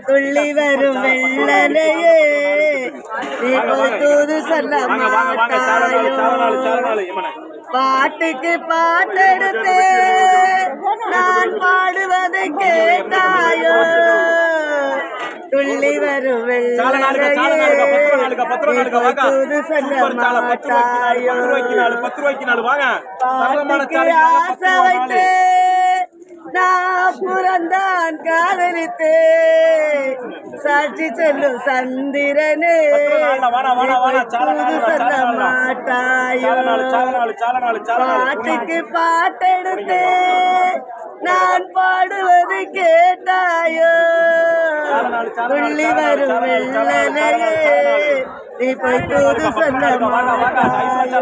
துள்ளி வரும் வெள்ளனையே தூது சொல்ல பாட்டுக்கு பாட்டெடுத்து நான் பாடுவதை கேட்டாயோ துள்ளி வரும் வெள்ளனையே தூது சொல்ல மாட்டாயோ பாட்டுக்கு ஆசை வைத்து நான் புறந்தான் காதலித்தே சாட்சி சொல்லும் சந்திரனே சொல்ல மாட்டாயோ பாட்டுக்கு பாட்டெடுத்தே நான் பாடுவது கேட்டாயோ துள்ளி வரும் வெள்ளனையே நீ போய் தூது சொல்ல மாட்டாயோ